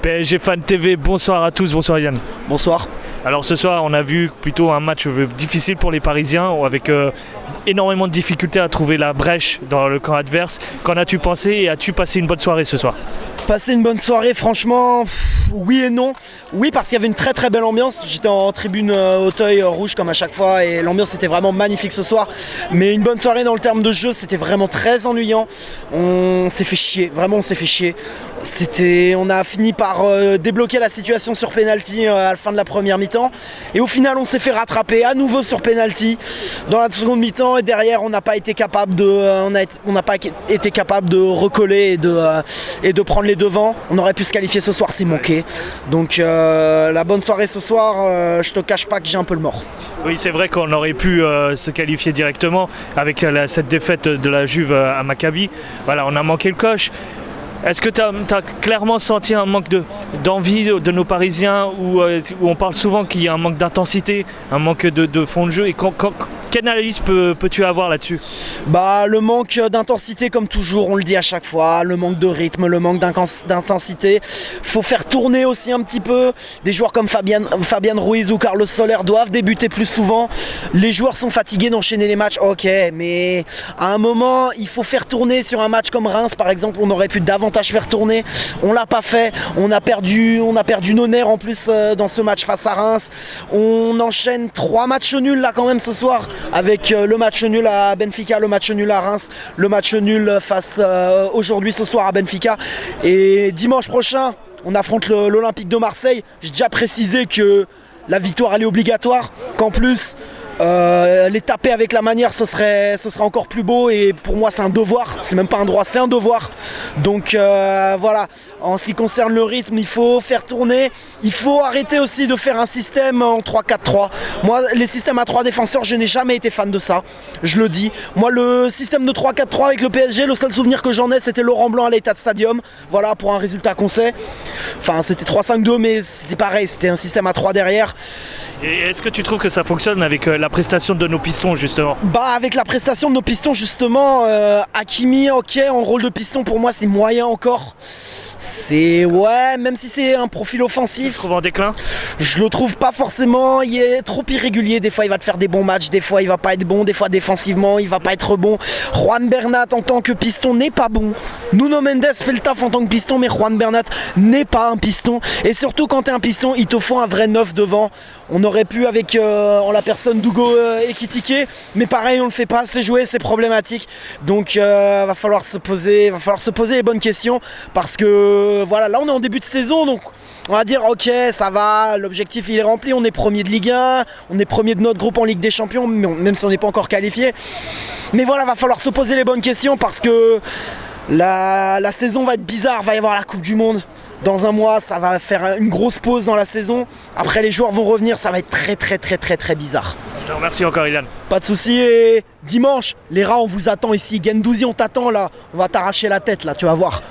PSG Fan TV, bonsoir à tous, bonsoir Yann. Bonsoir. Alors ce soir on a vu plutôt un match difficile pour les Parisiens avec énormément de difficultés à trouver la brèche dans le camp adverse. Qu'en as-tu pensé et as-tu passé une bonne soirée ce soir? Passer une bonne soirée, franchement, oui et non. Oui, parce qu'il y avait une très très belle ambiance. J'étais en tribune Auteuil rouge comme à chaque fois et l'ambiance était vraiment magnifique ce soir. Mais une bonne soirée dans le terme de jeu, c'était vraiment très ennuyant. On s'est fait chier, vraiment on s'est fait chier. On a fini par débloquer la situation sur penalty à la fin de la première mi-temps. Et au final, on s'est fait rattraper à nouveau sur penalty dans la seconde mi-temps. Et derrière, on n'a pas été capable de recoller et de prendre les devants. On aurait pu se qualifier ce soir, c'est manqué. Donc la bonne soirée ce soir, je te cache pas que j'ai un peu le mort. Oui, c'est vrai qu'on aurait pu se qualifier directement avec cette défaite de la Juve à Maccabi. Voilà, on a manqué le coche. Est-ce que tu as clairement senti un manque d'envie de nos Parisiens où on parle souvent qu'il y a un manque d'intensité, un manque de fond de jeu et quelle analyse peux-tu avoir là-dessus? Le manque d'intensité comme toujours, on le dit à chaque fois, le manque de rythme, le manque d'intensité. Faut faire tourner aussi un petit peu. Des joueurs comme Fabian Ruiz ou Carlos Soler doivent débuter plus souvent. Les joueurs sont fatigués d'enchaîner les matchs, ok, mais à un moment, il faut faire tourner sur un match comme Reims par exemple, on aurait pu davantage faire tourner. On l'a pas fait, on a perdu nos nerfs en plus dans ce match face à Reims. On enchaîne 3 matchs nuls là quand même ce soir. Avec le match nul à Benfica, le match nul à Reims, le match nul face aujourd'hui ce soir à Benfica. Et dimanche prochain, on affronte l'Olympique de Marseille. J'ai déjà précisé que la victoire elle est obligatoire, qu'en plus les taper avec la manière ce serait encore plus beau et pour moi c'est un devoir, c'est même pas un droit, c'est un devoir. Donc voilà, en ce qui concerne le rythme, il faut faire tourner, il faut arrêter aussi de faire un système en 3-4-3. Moi les systèmes à 3 défenseurs, je n'ai jamais été fan de ça, je le dis. Moi le système de 3-4-3 avec le PSG, le seul souvenir que j'en ai c'était Laurent Blanc à l'Etihad Stadium, voilà pour un résultat qu'on sait. Enfin c'était 3-5-2 mais c'était pareil, c'était un système à 3 derrière. Et est-ce que tu trouves que ça fonctionne avec la prestation de nos pistons justement? Avec la prestation de nos pistons justement, Hakimi ok en rôle de piston pour moi c'est moyen encore. Même si c'est un profil offensif. Tu le trouves en déclin? Je le trouve pas forcément, il est trop irrégulier, des fois il va te faire des bons matchs, des fois il va pas être bon, des fois défensivement il va pas être bon. Juan Bernat en tant que piston n'est pas bon. Nuno Mendes fait le taf en tant que piston mais Juan Bernat n'est pas un piston. Et surtout quand t'es un piston, il te faut un vrai neuf devant. On aurait pu avec en la personne d'Hugo Ekitike, mais pareil on le fait pas, c'est joué, c'est problématique. Donc va falloir se poser les bonnes questions parce que voilà, là on est en début de saison donc on va dire ok ça va, l'objectif il est rempli, on est premier de Ligue 1, on est premier de notre groupe en Ligue des Champions, même si on n'est pas encore qualifié. Mais voilà, va falloir se poser les bonnes questions parce que la saison va être bizarre, va y avoir la Coupe du Monde. Dans un mois, ça va faire une grosse pause dans la saison. Après, les joueurs vont revenir, ça va être très bizarre. Je te remercie encore, Ilan. Pas de soucis. Et dimanche, les rats, on vous attend ici. Gendouzi, on t'attend là. On va t'arracher la tête là, tu vas voir.